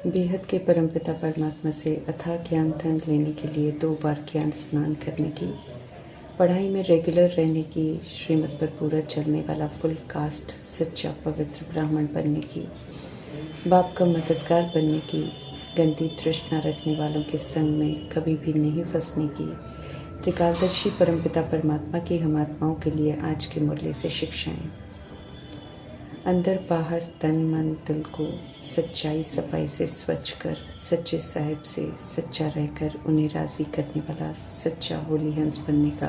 बेहद के परमपिता परमात्मा से अथाह ज्ञान धन लेने के लिए 2 बार ज्ञान स्नान करने की, पढ़ाई में रेगुलर रहने की, श्रीमत पर पूरा चलने वाला फुल कास्ट सच्चा पवित्र ब्राह्मण बनने की, बाप का मददगार बनने की, गंदी तृष्णा रखने वालों के संग में कभी भी नहीं फंसने की, त्रिकालदर्शी परमपिता परमात्मा की हम आत्माओं के लिए आज के मुरली से शिक्षाएं। अंदर बाहर तन मन दिल को सच्चाई सफाई से स्वच्छ कर सच्चे साहिब से सच्चा रहकर उन्हें राज़ी करने वाला सच्चा होली हंस बनने का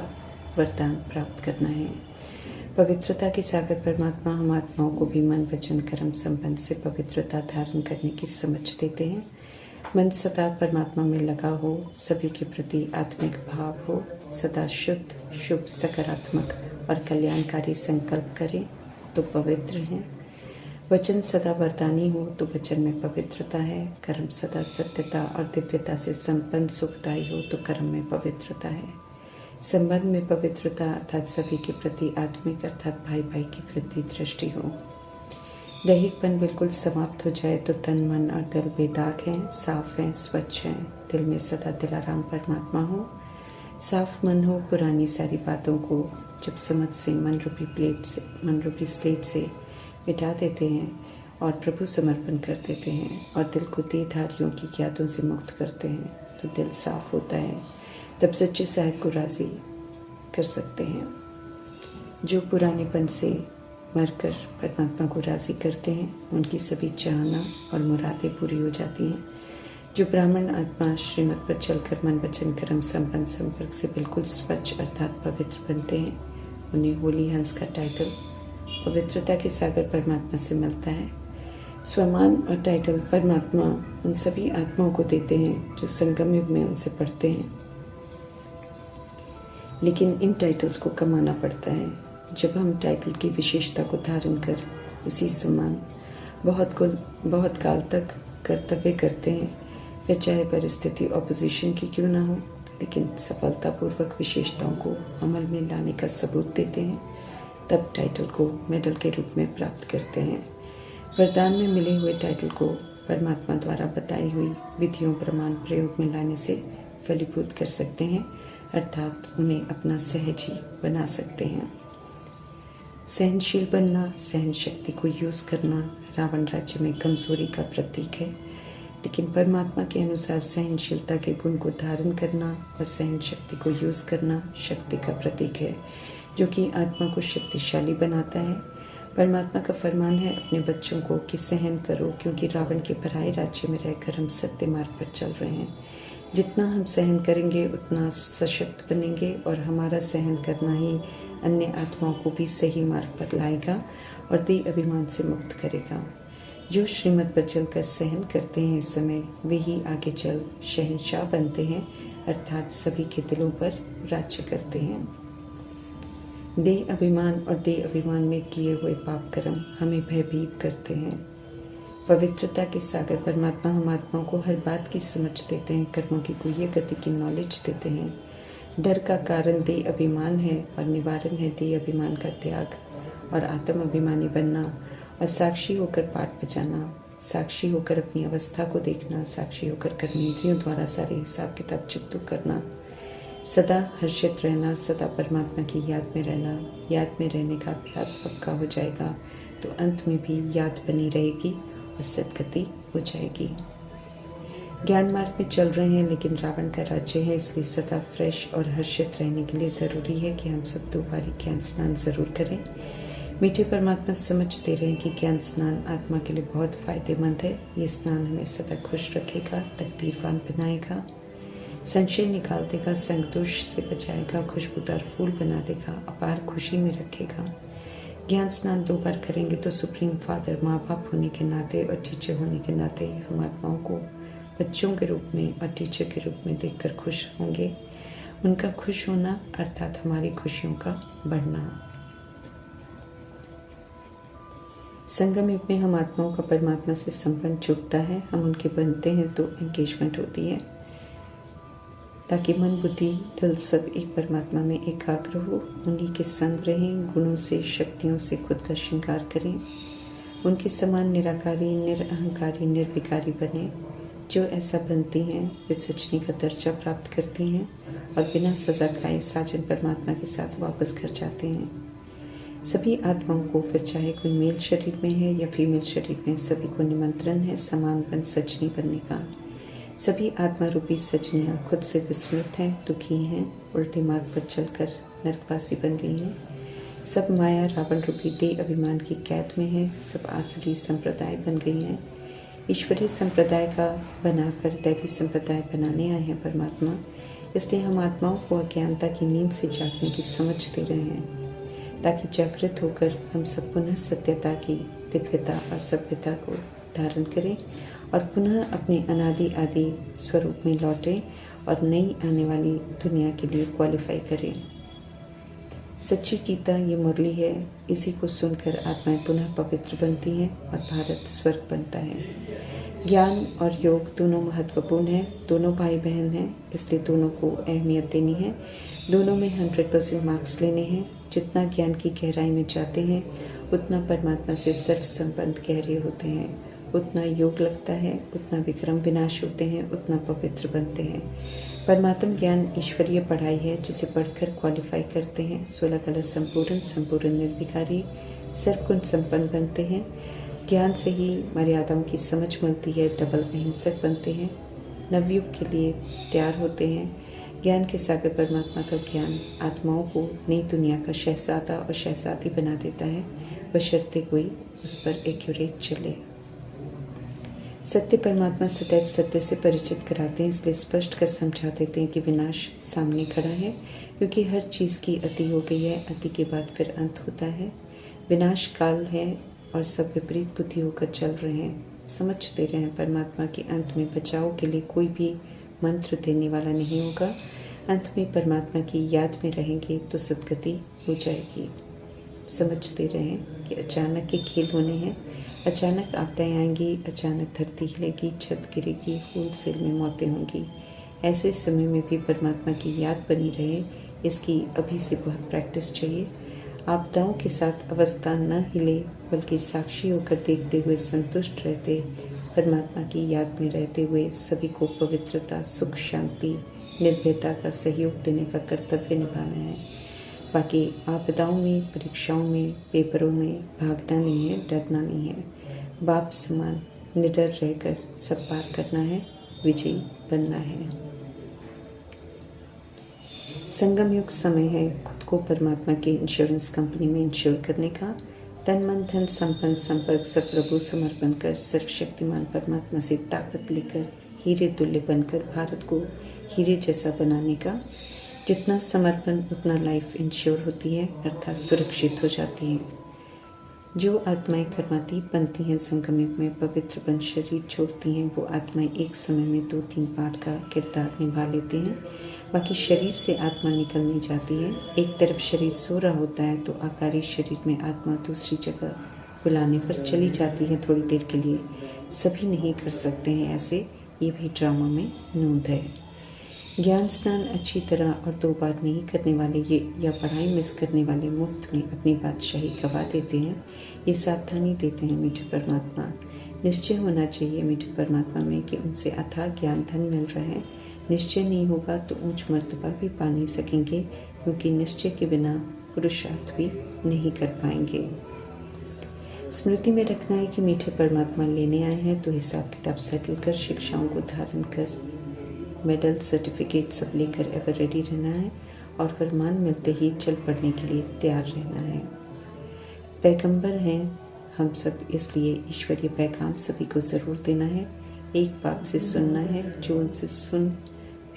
वरदान प्राप्त करना है। पवित्रता के सागर परमात्मा हम आत्माओं को भी मन वचन कर्म संबंध से पवित्रता धारण करने की समझ देते हैं। मन सदा परमात्मा में लगा हो, सभी के प्रति आत्मिक भाव हो, सदा शुद्ध शुभ सकारात्मक और कल्याणकारी संकल्प करें तो पवित्र हैं। वचन सदा वरदानी हो तो वचन में पवित्रता है। कर्म सदा सत्यता और दिव्यता से संपन्न सुखदायी हो तो कर्म में पवित्रता है। संबंध में पवित्रता अर्थात सभी के प्रति आत्मिक अर्थात भाई भाई की वृद्धि दृष्टि हो। दैहिकपन बिल्कुल समाप्त हो जाए तो तन मन और दिल बेदाग हैं, साफ हैं, स्वच्छ हैं। दिल में सदा दिलाराम परमात्मा हो, साफ मन हो। पुरानी सारी बातों को जब समझ से मन रूपी स्लेट से मिटा देते हैं और प्रभु समर्पण कर देते हैं और दिल को देहधारियों की यादों से मुक्त करते हैं तो दिल साफ होता है। तब सच्चे साहिब को राज़ी कर सकते हैं। जो पुरानेपन से मरकर परमात्मा को राज़ी करते हैं उनकी सभी चाहना और मुरादें पूरी हो जाती हैं। जो ब्राह्मण आत्मा श्रीमत पर चलकर मन वचन कर्म संबंध संपर्क से बिल्कुल स्वच्छ अर्थात पवित्र बनते हैं उन्हें होली हंस का टाइटल पवित्रता के सागर परमात्मा से मिलता है। स्वमान और टाइटल परमात्मा उन सभी आत्माओं को देते हैं जो संगम युग में उनसे पढ़ते हैं, लेकिन इन टाइटल्स को कमाना पड़ता है। जब हम टाइटल की विशेषता को धारण कर उसी समान बहुत काल तक कर्तव्य करते हैं, फिर चाहे परिस्थिति ऑपोजिशन की क्यों ना हो, लेकिन सफलतापूर्वक विशेषताओं को अमल में लाने का सबूत देते हैं, तब टाइटल को मेडल के रूप में प्राप्त करते हैं। वरदान में मिले हुए टाइटल को परमात्मा द्वारा बताई हुई विधियों प्रमाण प्रयोग में लाने से फलीभूत कर सकते हैं, अर्थात उन्हें अपना सहज ही बना सकते हैं। सहनशील बनना, सहन शक्ति को यूज़ करना रावण राज्य में कमजोरी का प्रतीक है, लेकिन परमात्मा के अनुसार सहनशीलता के गुण को धारण करना और सहन शक्ति को यूज़ करना शक्ति का प्रतीक है, जो कि आत्मा को शक्तिशाली बनाता है। परमात्मा का फरमान है अपने बच्चों को कि सहन करो, क्योंकि रावण के पराये राज्य में रहकर हम सत्य मार्ग पर चल रहे हैं। जितना हम सहन करेंगे उतना सशक्त बनेंगे और हमारा सहन करना ही अन्य आत्माओं को भी सही मार्ग पर लाएगा और देह अभिमान से मुक्त करेगा। जो श्रीमत पर चलकर सहन करते हैं इस समय वे ही आगे चल शहंशाह बनते हैं, अर्थात सभी के दिलों पर राज्य करते हैं। देह अभिमान और देह अभिमान में किए हुए पाप कर्म हमें भयभीत करते हैं। पवित्रता के सागर परमात्मा हम आत्माओं को हर बात की समझ देते हैं, कर्मों की गुह्य गति की नॉलेज देते हैं। डर का कारण देह अभिमान है और निवारण है देह अभिमान का त्याग और आत्म अभिमानी बनना और साक्षी होकर पाठ बजाना, साक्षी होकर अपनी अवस्था को देखना, साक्षी होकर कर्मेंद्रियों द्वारा सारे हिसाब किताब चुकता करना, सदा हर्षित रहना, सदा परमात्मा की याद में रहना। याद में रहने का अभ्यास पक्का हो जाएगा तो अंत में भी याद बनी रहेगी और सदगति हो जाएगी। ज्ञान मार्ग में चल रहे हैं लेकिन रावण का राज्य है, इसलिए सदा फ्रेश और हर्षित रहने के लिए ज़रूरी है कि हम सब 2 बारी ज्ञान स्नान ज़रूर करें। मीठे परमात्मा समझ दे रहे हैं कि ज्ञान स्नान आत्मा के लिए बहुत फ़ायदेमंद है। ये स्नान हमें सदा खुश रखेगा, तकदीरवान बनाएगा, संशय निकाल देगा, संतोष से बचाएगा, खुशबूदार फूल बना देगा, अपार खुशी में रखेगा। ज्ञान स्नान 2 बार करेंगे तो सुप्रीम फादर माँ बाप होने के नाते और टीचर होने के नाते हम आत्माओं को बच्चों के रूप में और टीचर के रूप में देखकर खुश होंगे। उनका खुश होना अर्थात हमारी खुशियों का बढ़ना। संगम युग में हम आत्माओं का परमात्मा से संबंध जुड़ता है, हम उनके बनते हैं तो एंगेजमेंट होती है, ताकि मन बुद्धि दिल सब एक परमात्मा में एकाग्र हो, उन्हीं के संग रहें, गुणों से शक्तियों से खुद का श्रृंगार करें, उनके समान निराकारी निरअहंकारी निर्विकारी बने जो ऐसा बनती हैं वे सजनी का दर्जा प्राप्त करती हैं और बिना सज़ा खाए साजन परमात्मा के साथ वापस घर जाते हैं। सभी आत्माओं को, फिर चाहे कोई मेल शरीर में है या फीमेल शरीर में, सभी को निमंत्रण है समान बन सजनी बनने का। सभी आत्मा रूपी सजनियाँ खुद से विस्मृत हैं, दुखी हैं, उल्टे मार्ग पर चलकर नरकवासी बन गई हैं। सब माया रावण रूपी देह अभिमान की कैद में है। सब आसुरी संप्रदाय बन गई हैं। ईश्वरीय संप्रदाय का बनाकर दैवी संप्रदाय बनाने आए हैं परमात्मा। इसलिए हम आत्माओं को अज्ञानता की नींद से जागने की समझ दे रहे हैं, ताकि जागृत होकर हम सब पुनः सत्यता की दिव्यता और सभ्यता को धारण करें और पुनः अपने अनादि आदि स्वरूप में लौटें और नई आने वाली दुनिया के लिए क्वालिफाई करें। सच्ची गीता ये मुरली है, इसी को सुनकर आत्माएं पुनः पवित्र बनती हैं और भारत स्वर्ग बनता है। ज्ञान और योग दोनों महत्वपूर्ण हैं, दोनों भाई बहन हैं, इसलिए दोनों को अहमियत देनी है। दोनों में 100% मार्क्स लेने हैं। जितना ज्ञान की गहराई में जाते हैं उतना परमात्मा से सर्व संबंध गहरे होते हैं, उतना योग लगता है, उतना विक्रम विनाश होते हैं, उतना पवित्र बनते हैं। परमात्म ज्ञान ईश्वरीय पढ़ाई है जिसे पढ़कर क्वालिफाई करते हैं। 16 कला संपूर्ण, संपूर्ण निर्विकारी, सर्वगुण संपन्न बनते हैं। ज्ञान से ही मर्यादाओं की समझ मिलती है, डबल अहिंसक बनते हैं, नवयुग के लिए तैयार होते हैं। ज्ञान के सागर परमात्मा का ज्ञान आत्माओं को नई दुनिया का शहजादा और शहजादी बना देता है, बशर्ते कोई उस पर एक्यूरेट चले। सत्य परमात्मा सदैव सत्य से परिचित कराते हैं, इसलिए स्पष्ट कर समझा देते हैं कि विनाश सामने खड़ा है, क्योंकि हर चीज़ की अति हो गई है, अति के बाद फिर अंत होता है। विनाश काल है और सब विपरीत बुद्धि होकर चल रहे हैं। समझते रहे हैं परमात्मा के अंत में बचाव के लिए कोई भी मंत्र देने वाला नहीं होगा। अंत में परमात्मा की याद में रहेंगे तो सद्गति हो जाएगी। समझते रहें कि अचानक के खेल होने हैं, अचानक आपदाएं आएंगी, अचानक धरती हिलेगी, छत गिरेगी, होलसेल में मौतें होंगी। ऐसे समय में भी परमात्मा की याद बनी रहे, इसकी अभी से बहुत प्रैक्टिस चाहिए। आपदाओं के साथ अवस्था न हिले, बल्कि साक्षी होकर देखते हुए संतुष्ट रहते, परमात्मा की याद में रहते हुए सभी को पवित्रता, सुख, शांति, निर्भयता का सहयोग देने का कर्तव्य निभाना है। बाकी आपदाओं में, परीक्षाओं में, पेपरों में भागना नहीं है, डरना नहीं है। बाप समान निडर रहकर सब पार करना है, विजयी बनना है। संगम युग समय है खुद को परमात्मा की इंश्योरेंस कंपनी में इंश्योर करने का। तन मन धन संपन्न संपर्क सब प्रभु समर्पण कर सर्वशक्तिमान परमात्मा से ताकत लेकर हीरे तुल्य बनकर भारत को हीरे जैसा बनाने का। जितना समर्पण उतना लाइफ इंश्योर होती है, अर्थात सुरक्षित हो जाती है। जो आत्माएं कर्मातीत बनती हैं, संगम युग में पवित्र बन शरीर छोड़ती हैं, वो आत्माएं एक समय में 2-3 पार्ट का किरदार निभा लेते हैं। बाकी शरीर से आत्मा निकल नहीं जाती है। एक तरफ शरीर सो रहा होता है तो आकारी शरीर में आत्मा दूसरी जगह बुलाने पर चली जाती है थोड़ी देर के लिए। सभी नहीं कर सकते हैं ऐसे, ये भी ड्रामा में नोंद है। ज्ञान स्नान अच्छी तरह और 2 बार नहीं करने वाले ये या पढ़ाई मिस करने वाले मुफ्त में अपनी बादशाही गवा देते हैं। ये सावधानी देते हैं मीठे परमात्मा। निश्चय होना चाहिए मीठे परमात्मा में कि उनसे अथाह ज्ञान धन मिल रहा है। निश्चय नहीं होगा तो ऊंच मर्तबा भी पा नहीं सकेंगे, क्योंकि निश्चय के बिना पुरुषार्थ भी नहीं कर पाएंगे। स्मृति में रखना है कि मीठे परमात्मा लेने आए हैं तो हिसाब किताब सेटल कर, शिक्षाओं को धारण कर, मेडल सर्टिफिकेट सब लेकर एवर रेडी रहना है और फरमान मिलते ही चल पड़ने के लिए तैयार रहना है। पैगंबर हैं हम सब, इसलिए ईश्वरीय पैगाम सभी को ज़रूर देना है। एक बाप से सुनना है, जो उनसे सुन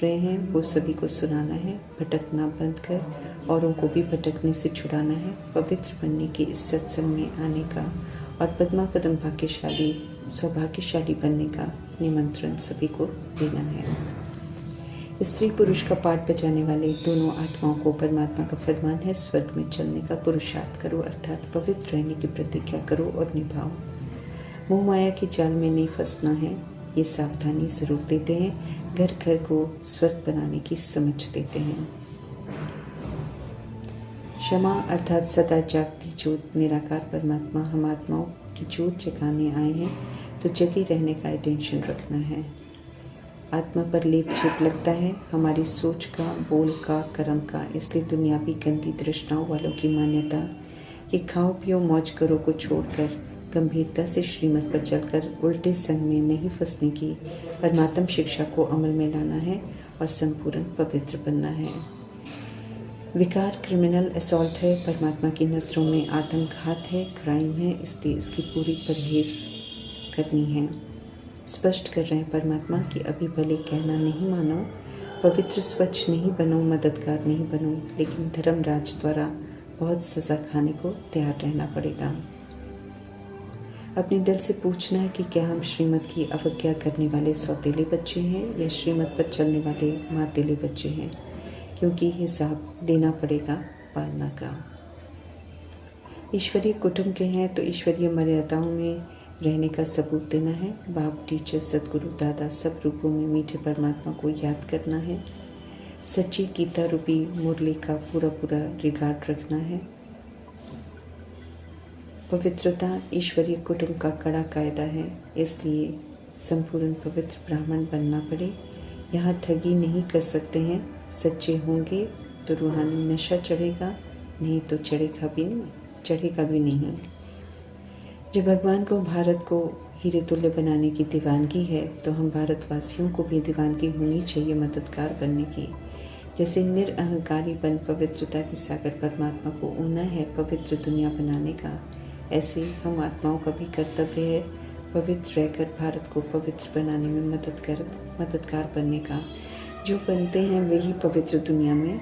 रहे हैं वो सभी को सुनाना है। भटकना बंद कर औरों को भी भटकने से छुड़ाना है। पवित्र बनने के इस सत्संग में आने का और पद्मा पदम भाग्यशाली सौभाग्यशाली बनने का निमंत्रण सभी को देना है। स्त्री पुरुष का पाठ बजाने वाले दोनों आत्माओं को परमात्मा का फरमान है, स्वर्ग में चलने का पुरुषार्थ करो, अर्थात पवित्र रहने की प्रतिज्ञा करो और निभाओ। मोह माया की जाल में नहीं फंसना है, ये सावधानी जरूर देते हैं। घर घर को स्वर्ग बनाने की समझ देते हैं। क्षमा अर्थात सदा जागती ज्योत निराकार परमात्मा हम आत्माओं की ज्योत जगाने आए हैं, तो जगे रहने का इंटेंशन रखना है। आत्मा पर लेप छेप लगता है हमारी सोच का, बोल का, कर्म का। इसलिए दुनियावी गंदी तृष्णाओं वालों की मान्यता कि खाओ पियो मौज करो को छोड़कर गंभीरता से श्रीमत पर चलकर उल्टे संग में नहीं फंसने की परमात्म शिक्षा को अमल में लाना है और संपूर्ण पवित्र बनना है। विकार क्रिमिनल असॉल्ट है, परमात्मा की नज़रों में आत्मघात है, क्राइम है, इसलिए इसकी पूरी परहेज करनी है। स्पष्ट कर रहे हैं परमात्मा कि अभी भले कहना नहीं मानो, पवित्र स्वच्छ नहीं बनो, मददगार नहीं बनो, लेकिन धर्मराज द्वारा बहुत सज़ा खाने को तैयार रहना पड़ेगा। अपने दिल से पूछना है कि क्या हम श्रीमत की अवज्ञा करने वाले सौतेले बच्चे हैं या श्रीमत पर चलने वाले मातेले बच्चे हैं, क्योंकि हिसाब देना पड़ेगा पालना का। ईश्वरीय कुटुंब के हैं तो ईश्वरीय मर्यादाओं में रहने का सबूत देना है। बाप, टीचर, सदगुरु, दादा सब रूपों में मीठे परमात्मा को याद करना है। सच्ची गीता रूपी मुरली का पूरा पूरा रिगार्ड रखना है। पवित्रता ईश्वरीय कुटुंब का कड़ा कायदा है, इसलिए संपूर्ण पवित्र ब्राह्मण बनना पड़े। यहाँ ठगी नहीं कर सकते हैं। सच्चे होंगे तो रूहानी नशा चढ़ेगा, नहीं तो चढ़ेगा भी नहीं। जब भगवान को भारत को हीरे तुल्य बनाने की दीवानगी है तो हम भारतवासियों को भी दीवानगी होनी चाहिए मददगार बनने की। जैसे निरअहंकारी बन पवित्रता के सागर परमात्मा को ऊना है पवित्र दुनिया बनाने का, ऐसे हम आत्माओं का भी कर्तव्य है पवित्र रहकर भारत को पवित्र बनाने में मददगार बनने का। जो बनते हैं वही पवित्र दुनिया में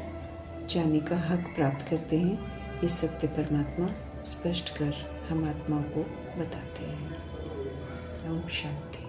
जाने का हक प्राप्त करते हैं। ये सत्य परमात्मा स्पष्ट कर हम आत्माओं को बताते हैं। ओम शांति।